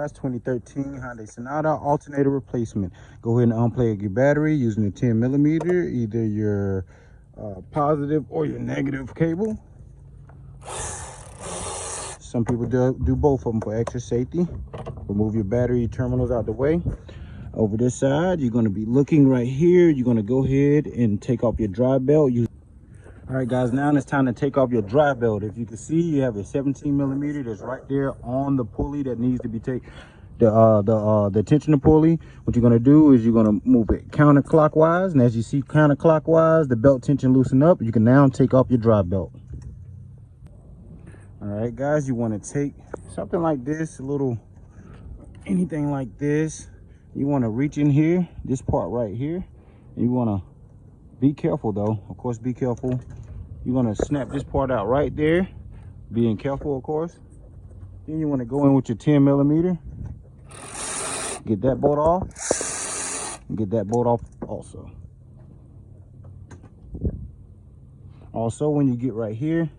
guys, 2013 Hyundai Sonata Alternator replacement. Go ahead and unplug your battery using a 10 millimeter, either your positive or your negative cable. Some people do both of them for extra safety. Remove your battery terminals out the way. Over this side, you're going to be looking right here. You're going to go ahead and take off your drive belt. All right, guys, now it's time to take off your drive belt. If you can see, you have a 17 millimeter that's right there on the pulley that needs to be taken. The tensioner pulley. What you're going to do is you're going to move it counterclockwise, and as you see counterclockwise, the belt tension loosen up. You can now take off your drive belt. All right, guys, you want to take something like this, anything like this. You want to reach in here, this part right here, and you want to be careful though. Of course, be careful. You're going to snap this part out right there, being careful, of course. Then you want to go in with your 10 millimeter, get that bolt off, and get that bolt off also. Also, when you get right here,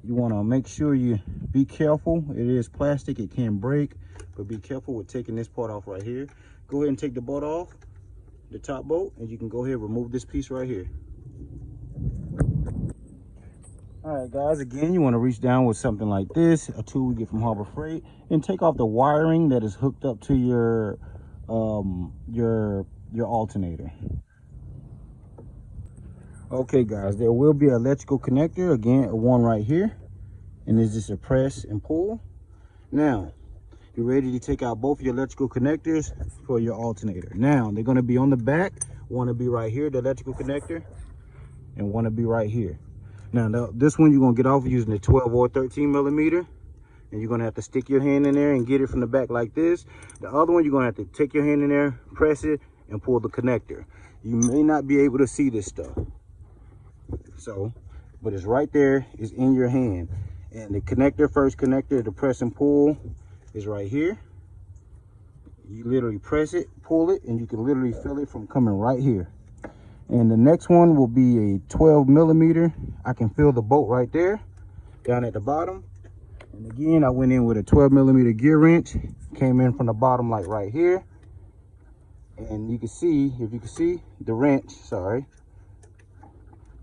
you want to make sure you be careful. It is plastic, it can break, but be careful with taking this part off right here. Go ahead and take the bolt off, the top bolt, and you can go ahead and remove this piece right here. All right, guys, again, you want to reach down with something like this, a tool we get from Harbor Freight, and take off the wiring that is hooked up to your alternator. Okay, guys, there will be an electrical connector, again, one right here, and it's just a press and pull. Now, you're ready to take out both your electrical connectors for your alternator. Now, they're going to be on the back. One to be right here, the electrical connector, and one to be right here. Now, this one you're going to get off using the 12 or 13 millimeter, and you're going to have to stick your hand in there and get it from the back like this. The other one, you're going to have to take your hand in there, press it, and pull the connector. You may not be able to see this stuff. So, but it's right there, it's in your hand. And the connector, first connector, the press and pull is right here. You literally press it, pull it, and you can literally feel it from coming right here. And the next one will be a 12 millimeter. I can feel the bolt right there, down at the bottom. And again, I went in with a 12 millimeter gear wrench, came in from the bottom like right here. And you can see, if you can see, the wrench, the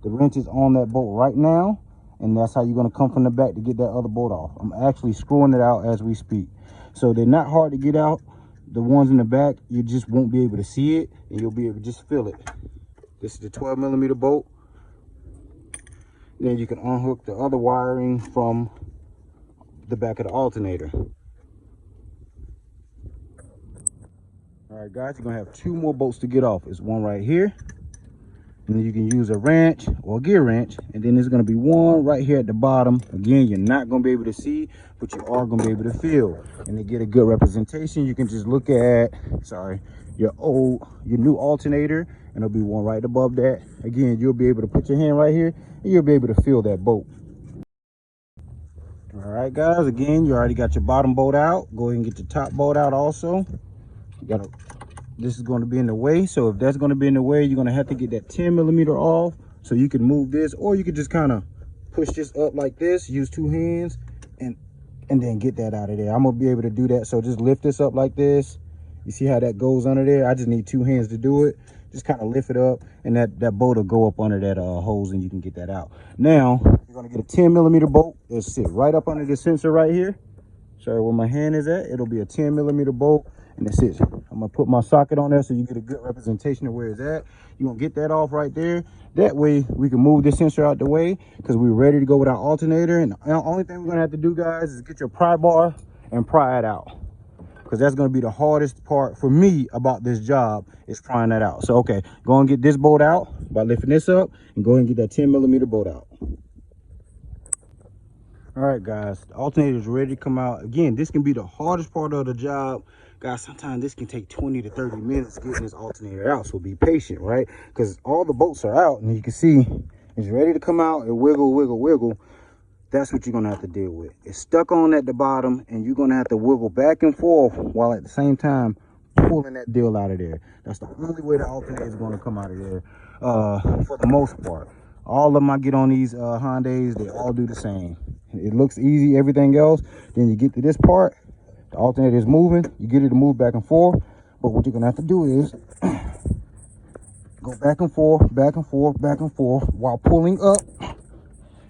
wrench is on that bolt right now, and that's how you're going to come from the back to get that other bolt off. I'm actually screwing it out as we speak. So they're not hard to get out. The ones in the back, you just won't be able to see it, and you'll be able to just feel it. This is the 12 millimeter bolt. Then you can unhook the other wiring from the back of the alternator. All right, guys, you're going to have two more bolts to get off. It's one right here. And then you can use a wrench or a gear wrench, and then there's going to be one right here at the bottom. Again, you're not going to be able to see, but you are going to be able to feel. And to get a good representation, you can just look at your new alternator, and there'll be one right above that. Again, you'll be able to put your hand right here, and you'll be able to feel that bolt. All right, guys, again, you already got your bottom bolt out. Go ahead and get your top bolt out also. This is going to be in the way, so if that's going to be in the way, you're going to have to get that 10 millimeter off so you can move this, or you could just kind of push this up like this, use two hands, and then get that out of there. I'm going to be able to do that, so just lift this up like this. You see how that goes under there? I just need two hands to do it. Just kind of lift it up, and that bolt will go up under that hose, and you can get that out. Now, you're going to get a 10 millimeter bolt that sit right up under the sensor right here. Sorry, where my hand is at, it'll be a 10 millimeter bolt. And that's it. I'm gonna put my socket on there so you get a good representation of where it's at. You're gonna get that off right there. That way we can move this sensor out the way because we're ready to go with our alternator. And the only thing we're gonna have to do, guys, is get your pry bar and pry it out, because that's gonna be the hardest part for me about this job, is prying that out. So okay, go and get this bolt out by lifting this up, and go and get that 10 millimeter bolt out. All right, guys, the alternator is ready to come out. Again, this can be the hardest part of the job. Guys, sometimes this can take 20 to 30 minutes getting this alternator out, so be patient, right? Because all the bolts are out, and you can see it's ready to come out. It wiggle, wiggle, wiggle. That's what you're going to have to deal with. It's stuck on at the bottom, and you're going to have to wiggle back and forth while at the same time pulling that deal out of there. That's the only way the alternator is going to come out of there for the most part. All of them I get on these Hyundais, they all do the same. It looks easy, everything else. Then you get to this part, The alternator is moving. You get it to move back and forth. But what you're gonna have to do is go back and forth, back and forth, back and forth while pulling up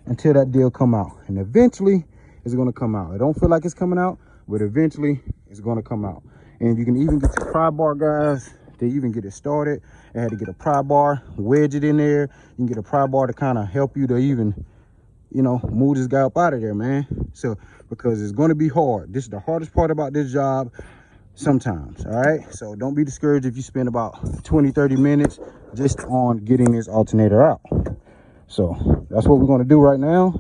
until that deal come out. And eventually it's gonna come out. It don't feel like it's coming out, but eventually it's gonna come out. And you can even get your pry bar, guys, to even get it started. I had to get a pry bar, wedge it in there. You can get a pry bar to kind of help you to even, you know, move this guy up out of there, man. So, because it's going to be hard. This is the hardest part about this job sometimes, all right? So don't be discouraged if you spend about 20-30 minutes just on getting this alternator out. So that's what we're going to do right now.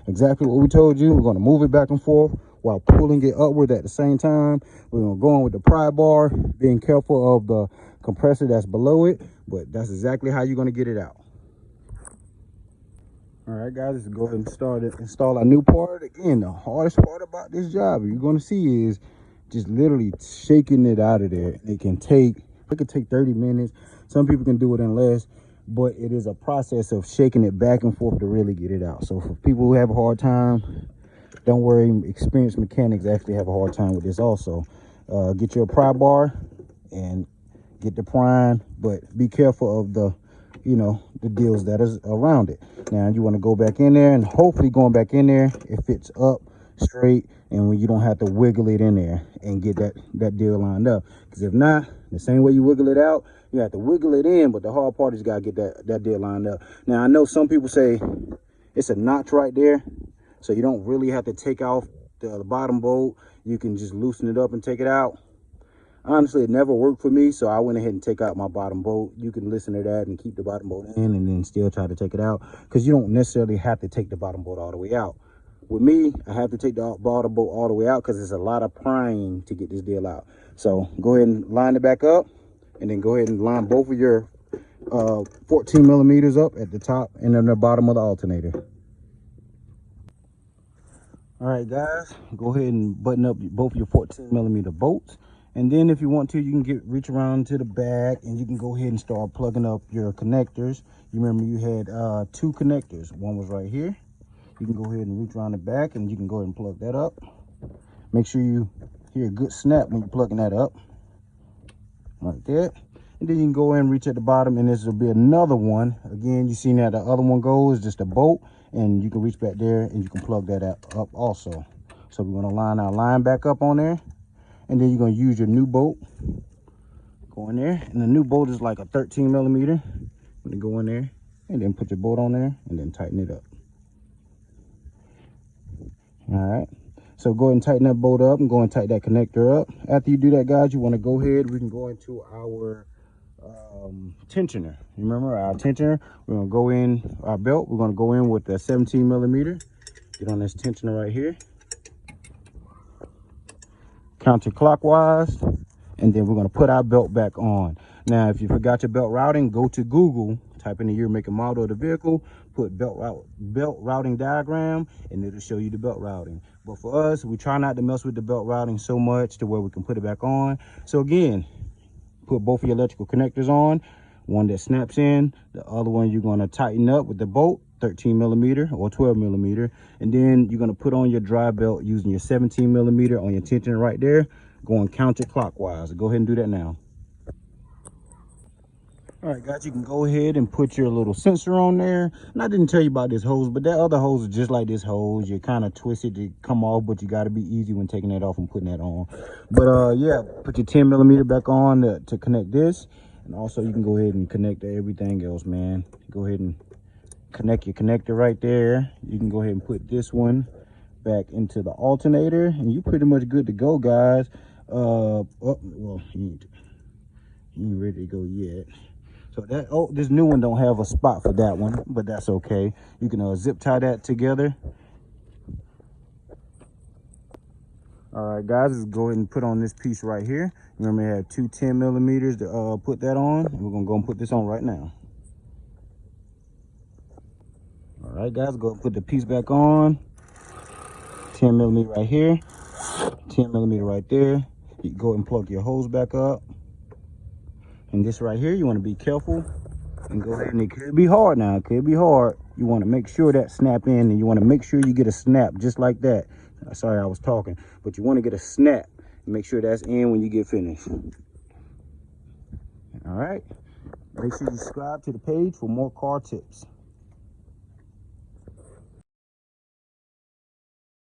Exactly what we told you. We're going to move it back and forth while pulling it upward at the same time. We're going to go in with the pry bar, being careful of the compressor that's below it, but that's exactly how you're going to get it out. All right, guys, let's go ahead and install our new part. Again, the hardest part about this job you're going to see is just literally shaking it out of there. It can take 30 minutes. Some people can do it in less, but it is a process of shaking it back and forth to really get it out. So for people who have a hard time, don't worry, experienced mechanics actually have a hard time with this also. Get your pry bar and get the prying, but be careful of the, you know, the deals that is around it. Now you want to go back in there, and hopefully going back in there, it fits up straight, and when you don't have to wiggle it in there and get that deal lined up. Because if not, the same way you wiggle it out, you have to wiggle it in, but the hard part is you got to get that deal lined up. Now I know some people say it's a notch right there, so you don't really have to take off the bottom bolt. You can just loosen it up and take it out. Honestly, it never worked for me, so I went ahead and take out my bottom bolt. You can listen to that and keep the bottom bolt in and then still try to take it out, because you don't necessarily have to take the bottom bolt all the way out. With me, I have to take the bottom bolt all the way out because there's a lot of prying to get this deal out. So go ahead and line it back up, and then go ahead and line both of your 14 millimeters up at the top and then the bottom of the alternator. All right, guys, go ahead and button up both your 14 millimeter bolts. And then if you want to, you can reach around to the back and you can go ahead and start plugging up your connectors. You remember you had 2 connectors. One was right here. You can go ahead and reach around the back and you can go ahead and plug that up. Make sure you hear a good snap when you're plugging that up. Like that. And then you can go in and reach at the bottom, and this will be another one. Again, you see how the other one goes, just a bolt, and you can reach back there and you can plug that up also. So we're going to line our line back up on there. And then you're going to use your new bolt. Go in there. And the new bolt is like a 13 millimeter. I'm going to go in there and then put your bolt on there and then tighten it up. All right. So go ahead and tighten that bolt up and go and tighten that connector up. After you do that, guys, you want to go ahead. We can go into our tensioner. Remember our tensioner? We're going to go in our belt. We're going to go in with a 17 millimeter. Get on this tensioner right here. Counterclockwise, and then we're going to put our belt back on. Now if you forgot your belt routing, go to Google, type in the year, make, and model of the vehicle, put belt routing diagram, and it'll show you the belt routing. But for us, we try not to mess with the belt routing so much to where we can put it back on. So again, put both of your electrical connectors on, one that snaps in, the other one you're going to tighten up with the bolt, 13 millimeter or 12 millimeter, and then you're going to put on your dry belt using your 17 millimeter on your tensioner right there, going counterclockwise. Go ahead and do that now. All right, guys, you can go ahead and put your little sensor on there. And I didn't tell you about this hose, but that other hose is just like this hose. You kind of twist it to come off, but you got to be easy when taking that off and putting that on. But yeah, put your 10 millimeter back on to connect this. And also you can go ahead and connect everything else, man. Go ahead and connect your connector right there. You can go ahead and put this one back into the alternator, and you're pretty much good to go, guys. Well, you ain't ready to go yet. So that, this new one don't have a spot for that one, but that's okay. You can zip tie that together. All right, guys, let's go ahead and put on this piece right here. Remember, I have 2 10 millimeters to put that on, and we're gonna go and put this on right now. All right, guys, go and put the piece back on. 10 millimeter right here, 10 millimeter right there. You go and plug your hose back up. And this right here, you want to be careful and go ahead, and it could be hard now. It could be hard. You want to make sure that snap in, and you want to make sure you get a snap just like that. Sorry, I was talking. But you want to get a snap. Make sure that's in when you get finished. All right. Make sure you subscribe to the page for more car tips.